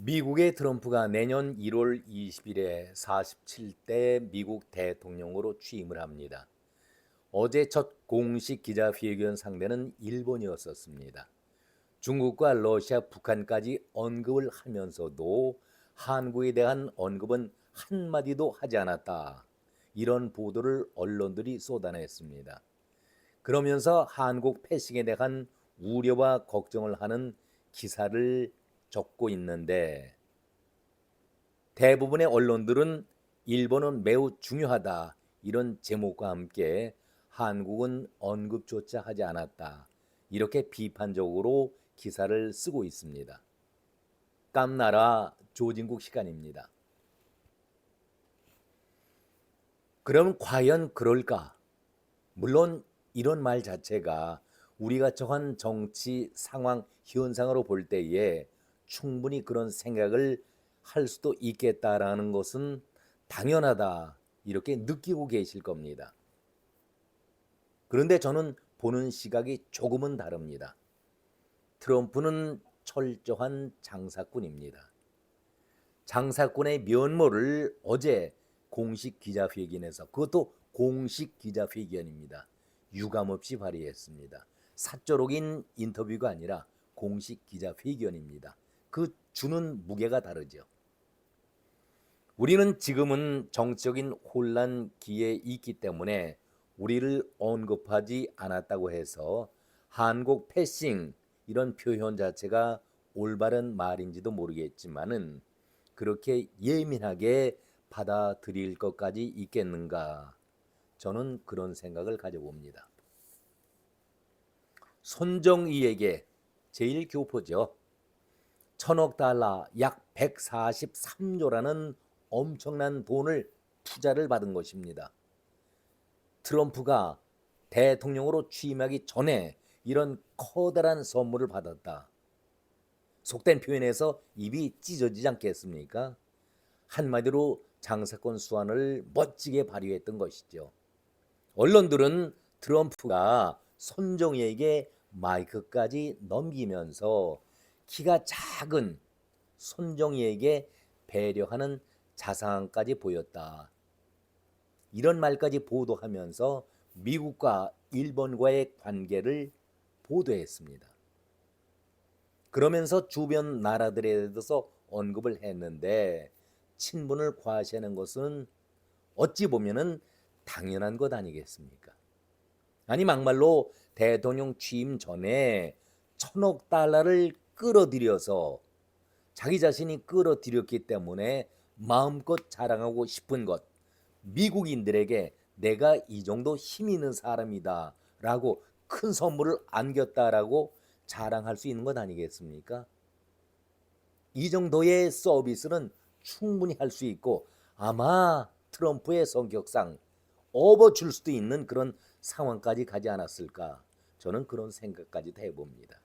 미국의 트럼프가 내년 1월 20일에 47대 미국 대통령으로 취임을 합니다. 어제 첫 공식 기자회견 상대는 일본이었었습니다. 중국과 러시아, 북한까지 언급을 하면서도 한국에 대한 언급은 한마디도 하지 않았다. 이런 보도를 언론들이 쏟아냈습니다. 그러면서 한국 패싱에 대한 우려와 걱정을 하는 기사를 적고 있는데 대부분의 언론들은 일본은 매우 중요하다 이런 제목과 함께 한국은 언급조차 하지 않았다 이렇게 비판적으로 기사를 쓰고 있습니다. 깜나라 조진국 시간입니다. 그럼 과연 그럴까? 물론 이런 말 자체가 우리가 처한 정치 상황 현상으로 볼 때에 충분히 그런 생각을 할 수도 있겠다라는 것은 당연하다 이렇게 느끼고 계실 겁니다. 그런데 저는 보는 시각이 조금은 다릅니다. 트럼프는 철저한 장사꾼입니다. 장사꾼의 면모를 어제 공식 기자회견에서, 그것도 공식 기자회견입니다, 유감없이 발휘했습니다. 사적인 인터뷰가 아니라 공식 기자회견입니다. 그 주는 무게가 다르죠. 우리는 지금은 정치적인 혼란기에 있기 때문에 우리를 언급하지 않았다고 해서 한국 패싱 이런 표현 자체가 올바른 말인지도 모르겠지만은 그렇게 예민하게 받아들일 것까지 있겠는가? 저는 그런 생각을 가져봅니다. 손정희에게 제일 교포죠. 1,000억 달러 약 143조라는 엄청난 돈을 투자를 받은 것입니다. 트럼프가 대통령으로 취임하기 전에 이런 커다란 선물을 받았다. 속된 표현에서 입이 찢어지지 않겠습니까? 한마디로 장사꾼 수완을 멋지게 발휘했던 것이죠. 언론들은 트럼프가 손정희에게 마이크까지 넘기면서 키가 작은 손정희에게 배려하는 자상까지 보였다. 이런 말까지 보도하면서 미국과 일본과의 관계를 보도했습니다. 그러면서 주변 나라들에 대해서 언급을 했는데 친분을 과시하는 것은 어찌 보면은 당연한 것 아니겠습니까? 아니 막말로 대통령 취임 전에 1,000억 달러를 끌어들여서 자기 자신이 끌어들였기 때문에 마음껏 자랑하고 싶은 것, 미국인들에게 내가 이 정도 힘 있는 사람이다 라고 큰 선물을 안겼다라고 자랑할 수 있는 것 아니겠습니까? 이 정도의 서비스는 충분히 할 수 있고 아마 트럼프의 성격상 업어줄 수도 있는 그런 상황까지 가지 않았을까, 저는 그런 생각까지도 해봅니다.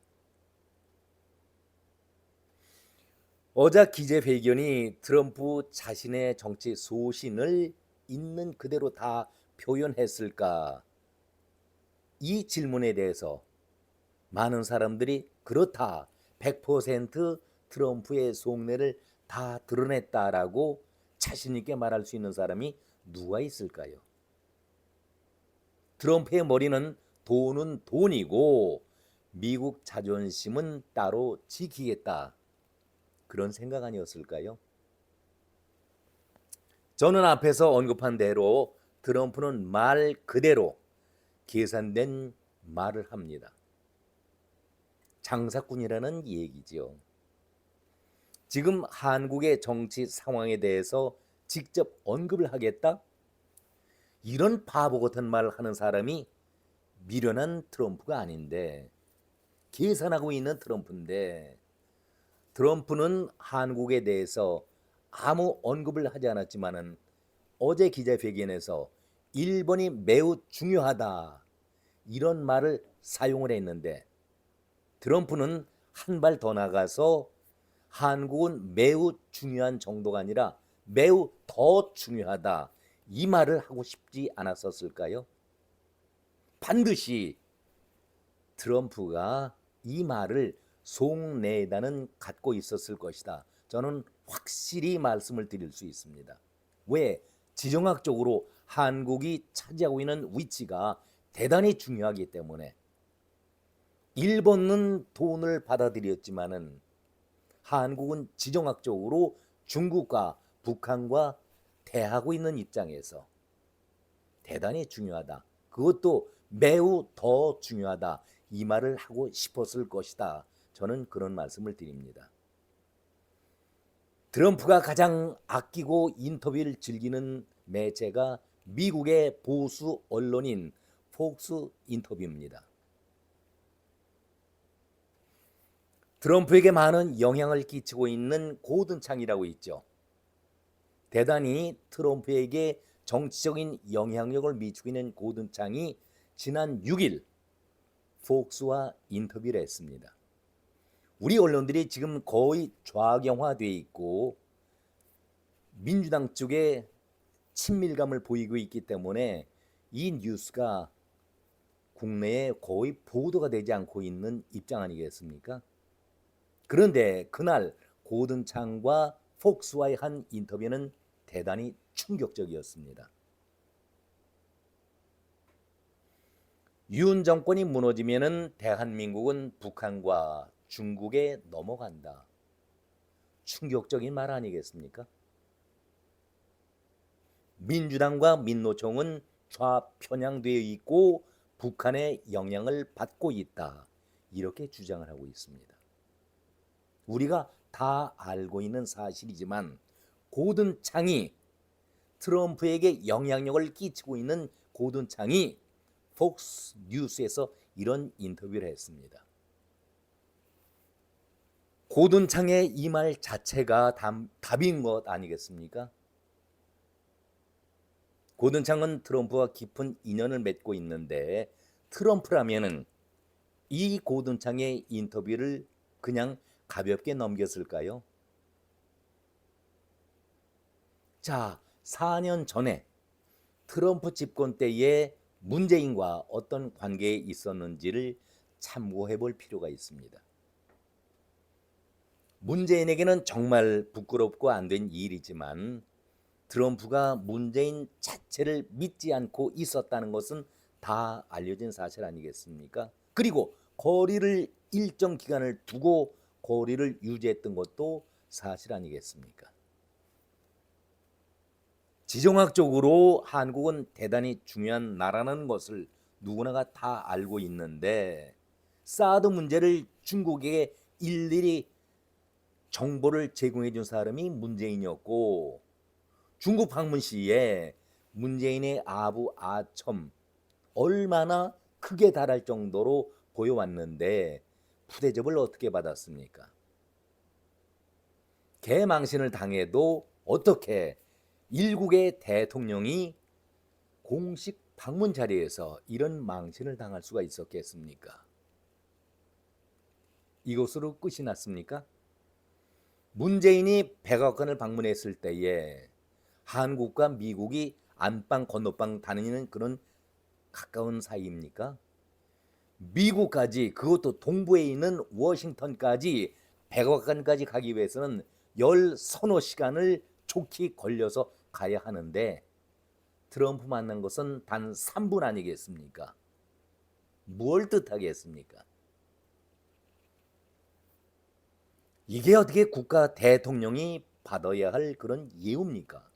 어제 기자회견이 트럼프 자신의 정치 소신을 있는 그대로 다 표현했을까? 이 질문에 대해서 많은 사람들이 그렇다, 100% 트럼프의 속내를 다 드러냈다라고 자신 있게 말할 수 있는 사람이 누가 있을까요? 트럼프의 머리는 돈은 돈이고 미국 자존심은 따로 지키겠다, 그런 생각 아니었을까요? 저는 앞에서 언급한 대로 트럼프는 말 그대로 계산된 말을 합니다. 장사꾼이라는 얘기지요. 지금 한국의 정치 상황에 대해서 직접 언급을 하겠다? 이런 바보 같은 말을 하는 사람이 미련한 트럼프가 아닌데, 계산하고 있는 트럼프인데, 트럼프는 한국에 대해서 아무 언급을 하지 않았지만은 어제 기자회견에서 일본이 매우 중요하다 이런 말을 사용을 했는데, 트럼프는 한 발 더 나가서 한국은 매우 중요한 정도가 아니라 매우 더 중요하다 이 말을 하고 싶지 않았었을까요? 반드시 트럼프가 이 말을 속내에다는 갖고 있었을 것이다, 저는 확실히 말씀을 드릴 수 있습니다. 왜? 지정학적으로 한국이 차지하고 있는 위치가 대단히 중요하기 때문에. 일본은 돈을 받아들였지만은 한국은 지정학적으로 중국과 북한과 대하고 있는 입장에서 대단히 중요하다. 그것도 매우 더 중요하다. 이 말을 하고 싶었을 것이다. 저는 그런 말씀을 드립니다. 트럼프가 가장 아끼고 인터뷰를 즐기는 매체가 미국의 보수 언론인 폭스 인터뷰입니다. 트럼프에게 많은 영향을 끼치고 있는 고든창이라고 있죠. 대단히 트럼프에게 정치적인 영향력을 미치고 있는 고든창이 지난 6일 폭스와 인터뷰를 했습니다. 우리 언론들이 지금 거의 좌경화되어 있고 민주당 쪽에 친밀감을 보이고 있기 때문에 이 뉴스가 국내에 거의 보도가 되지 않고 있는 입장 아니겠습니까? 그런데 그날 고든창과 폭스와의 한 인터뷰는 대단히 충격적이었습니다. 윤 정권이 무너지면은 대한민국은 북한과 중국에 넘어간다. 충격적인 말 아니겠습니까? 민주당과 민노총은 좌편향되어 있고 북한의 영향을 받고 있다. 이렇게 주장을 하고 있습니다. 우리가 다 알고 있는 사실이지만 고든창이 트럼프에게 영향력을 끼치고 있는 고든창이 폭스 뉴스에서 이런 인터뷰를 했습니다. 고든창의 이 말 자체가 답인 것 아니겠습니까? 고든창은 트럼프와 깊은 인연을 맺고 있는데 트럼프라면은 이 고든창의 인터뷰를 그냥 가볍게 넘겼을까요? 자, 4년 전에 트럼프 집권 때에 문재인과 어떤 관계에 있었는지를 참고해 볼 필요가 있습니다. 문재인에게는 정말 부끄럽고 안 된 일이지만 트럼프가 문재인 자체를 믿지 않고 있었다는 것은 다 알려진 사실 아니겠습니까? 그리고 거리를 일정 기간을 두고 거리를 유지했던 것도 사실 아니겠습니까? 지정학적으로 한국은 대단히 중요한 나라라는 것을 누구나가 다 알고 있는데 사드 문제를 중국에게 일일이 정보를 제공해 준 사람이 문재인이었고 중국 방문 시에 문재인의 아부 아첨 얼마나 크게 달할 정도로 보여왔는데 푸대접을 어떻게 받았습니까? 개망신을 당해도 어떻게 일국의 대통령이 공식 방문 자리에서 이런 망신을 당할 수가 있었겠습니까? 이것으로 끝이 났습니까? 문재인이 백악관을 방문했을 때에 한국과 미국이 안방 건너방 다니는 그런 가까운 사이입니까? 미국까지 그것도 동부에 있는 워싱턴까지 백악관까지 가기 위해서는 열 서너 시간을 좋게 걸려서 가야 하는데 트럼프 만난 것은 단 3분 아니겠습니까? 뭘 뜻하겠습니까? 이게 어떻게 국가 대통령이 받아야 할 그런 예우입니까?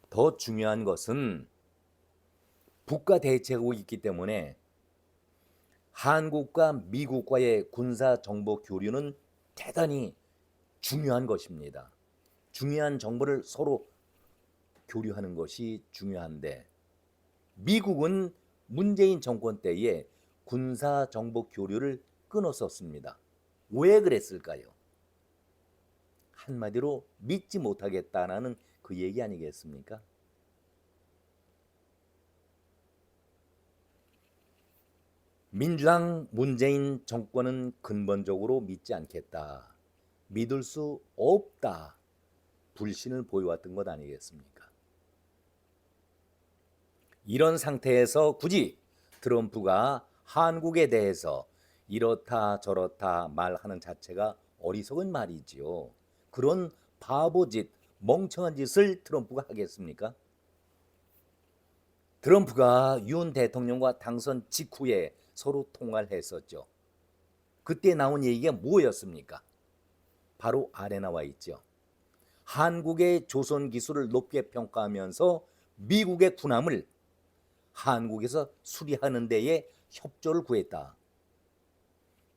더 중요한 것은 국가 대체하고 있기 때문에 한국과 미국과의 군사 정보 교류는 대단히 중요한 것입니다. 중요한 정보를 서로 교류하는 것이 중요한데 미국은 문재인 정권 때에 군사 정보 교류를 끊었었습니다. 왜 그랬을까요? 한마디로 믿지 못하겠다라는 그 얘기 아니겠습니까? 민주당 문재인 정권은 근본적으로 믿지 않겠다. 믿을 수 없다. 불신을 보여왔던 것 아니겠습니까? 이런 상태에서 굳이 트럼프가 한국에 대해서 이렇다 저렇다 말하는 자체가 어리석은 말이지요. 그런 바보짓, 멍청한 짓을 트럼프가 하겠습니까? 트럼프가 윤 대통령과 당선 직후에 서로 통화를 했었죠. 그때 나온 얘기가 뭐였습니까? 바로 아래 나와 있죠. 한국의 조선 기술을 높게 평가하면서 미국의 군함을 한국에서 수리하는 데에 협조를 구했다.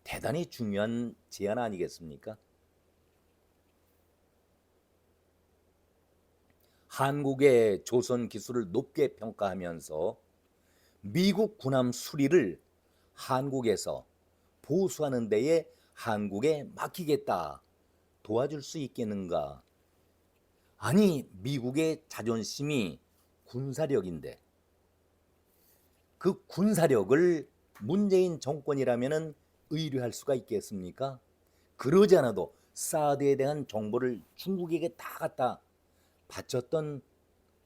대단히 중요한 제안 아니겠습니까? 한국의 조선 기술을 높게 평가하면서 미국 군함 수리를 한국에서 보수하는 데에 한국에 맡기겠다. 도와줄 수 있겠는가? 아니, 미국의 자존심이 군사력인데 그 군사력을 문재인 정권이라면 의뢰할 수가 있겠습니까? 그러지 않아도 사드에 대한 정보를 중국에게 다 갖다 바쳤던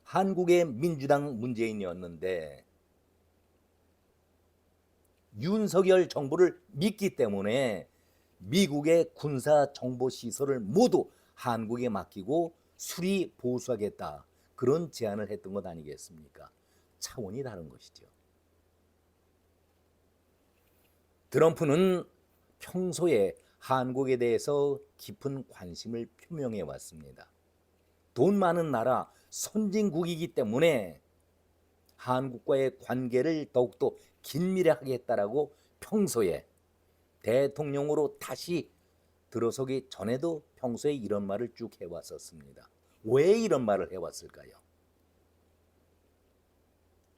한국의 민주당 문재인이었는데 윤석열 정부를 믿기 때문에 미국의 군사 정보 시설을 모두 한국에 맡기고 수리 보수하겠다. 그런 제안을 했던 것 아니겠습니까? 차원이 다른 것이죠. 트럼프는 평소에 한국에 대해서 깊은 관심을 표명해 왔습니다. 돈 많은 나라 선진국이기 때문에 한국과의 관계를 더욱더 긴밀하겠다라고 평소에 대통령으로 다시 들어서기 전에도 평소에 이런 말을 쭉 해왔었습니다. 왜 이런 말을 해왔을까요?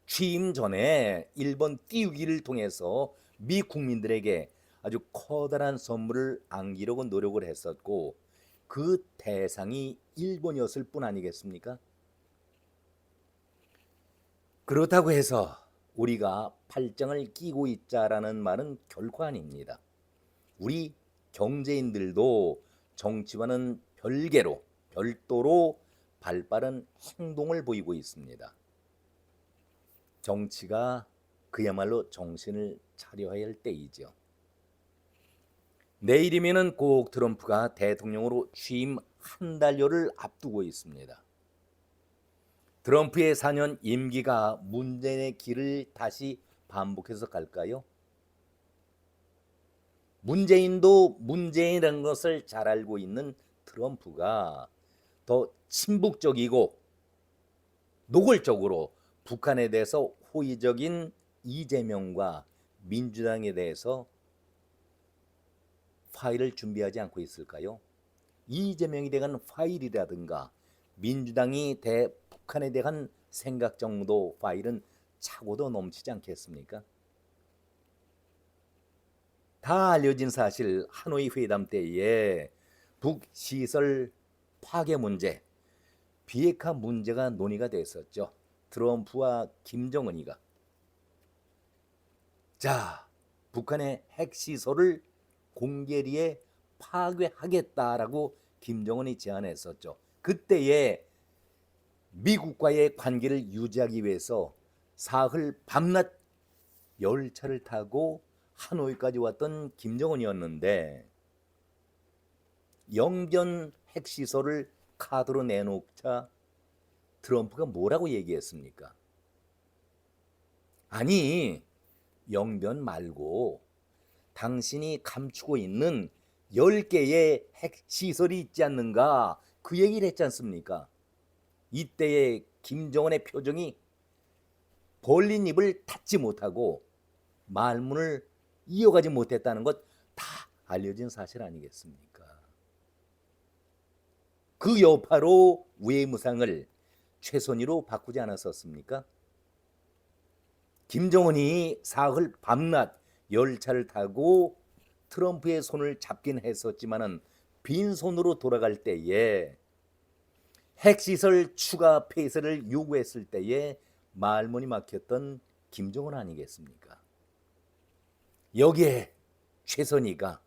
취임 전에 일본 띄우기를 통해서 미 국민들에게 아주 커다란 선물을 안기려고 노력을 했었고 그 대상이 일본이었을 뿐 아니겠습니까? 그렇다고 해서 우리가 팔짱을 끼고 있자라는 말은 결코 아닙니다. 우리 경제인들도 정치와는 별도로 발빠른 행동을 보이고 있습니다. 정치가 그야말로 정신을 차려야 할 때이죠. 내일이면은 꼭 트럼프가 대통령으로 취임 한 달여를 앞두고 있습니다. 트럼프의 4년 임기가 문재인의 길을 다시 반복해서 갈까요? 문재인도 문재인이라는 것을 잘 알고 있는 트럼프가 더 친북적이고 노골적으로 북한에 대해서 호의적인 이재명과 민주당에 대해서 파일을 준비하지 않고 있을까요? 이재명에 대한 파일이라든가 민주당이 북한에 대한 생각 정도 파일은 차고도 넘치지 않겠습니까? 다 알려진 사실 하노이 회담 때에 북시설 파괴 문제, 비핵화 문제가 논의가 됐었죠. 트럼프와 김정은이가 자, 북한의 핵시설을 공개리에 파괴하겠다라고 김정은이 제안했었죠. 그때에 미국과의 관계를 유지하기 위해서 사흘 밤낮 열차를 타고 하노이까지 왔던 김정은이었는데 영변 핵시설을 카드로 내놓자 트럼프가 뭐라고 얘기했습니까? 아니, 영변 말고 당신이 감추고 있는 10개의 핵시설이 있지 않는가 그 얘기를 했지 않습니까? 이때의 김정은의 표정이 벌린 입을 닫지 못하고 말문을 이어가지 못했다는 것 다 알려진 사실 아니겠습니까? 그 여파로 외무상을 최선희로 바꾸지 않았었습니까? 김정은이 사흘 밤낮 열차를 타고 트럼프의 손을 잡긴 했었지만은 빈손으로 돌아갈 때에 핵시설 추가 폐쇄를 요구했을 때에 말문이 막혔던 김정은 아니겠습니까? 여기에 최선희가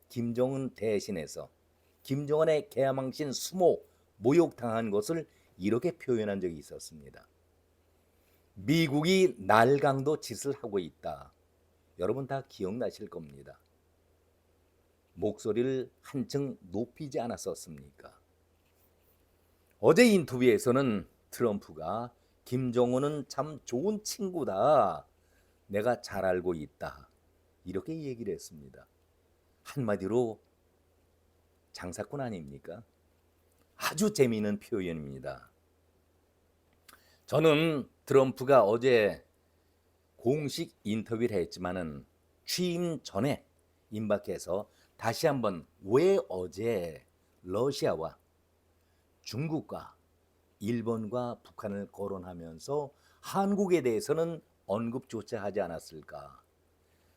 김정은 대신해서 김정은의 개항신 수모 모욕당한 것을 이렇게 표현한 적이 있었습니다. 미국이 날강도 짓을 하고 있다. 여러분 다 기억나실 겁니다. 목소리를 한층 높이지 않았었습니까? 어제 인터뷰에서는 트럼프가 김정은은 참 좋은 친구다. 내가 잘 알고 있다. 이렇게 얘기를 했습니다. 한마디로 장사꾼 아닙니까? 아주 재미있는 표현입니다. 저는 트럼프가 어제 공식 인터뷰를 했지만은 취임 전에 임박해서 다시 한번 왜 어제 러시아와 중국과 일본과 북한을 거론하면서 한국에 대해서는 언급조차 하지 않았을까?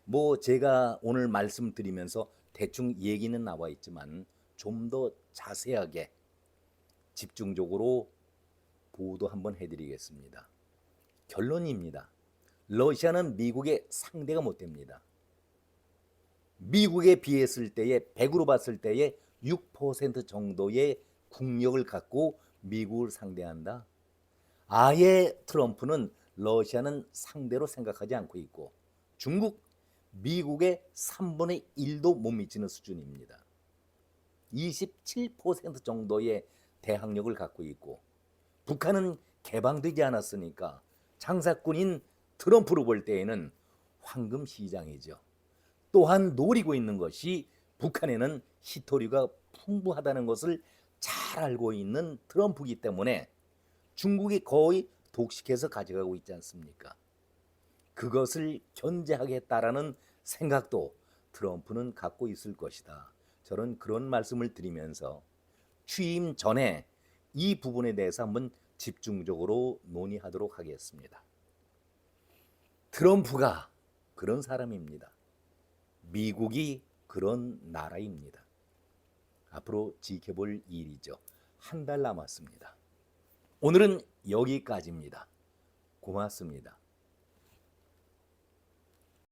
뭐 제가 오늘 말씀드리면서 대충 얘기는 나와 있지만 좀 더 자세하게 집중적으로 보도 한번 해드리겠습니다. 결론입니다. 러시아는 미국의 상대가 못 됩니다. 미국에 비했을 때에 100으로 봤을 때에 6% 정도의 국력을 갖고 미국을 상대한다. 아예 트럼프는 러시아는 상대로 생각하지 않고 있고 중국, 미국의 3분의 1도 못 미치는 수준입니다. 27% 정도의 대항력을 갖고 있고 북한은 개방되지 않았으니까 장사꾼인 트럼프로 볼 때에는 황금 시장이죠. 또한 노리고 있는 것이 북한에는 히토류가 풍부하다는 것을 잘 알고 있는 트럼프이기 때문에 중국이 거의 독식해서 가져가고 있지 않습니까? 그것을 견제하겠다라는 생각도 트럼프는 갖고 있을 것이다. 저는 그런 말씀을 드리면서 취임 전에 이 부분에 대해서 한번 집중적으로 논의하도록 하겠습니다. 트럼프가 그런 사람입니다. 미국이 그런 나라입니다. 앞으로 지켜볼 일이죠. 한 달 남았습니다. 오늘은 여기까지입니다. 고맙습니다.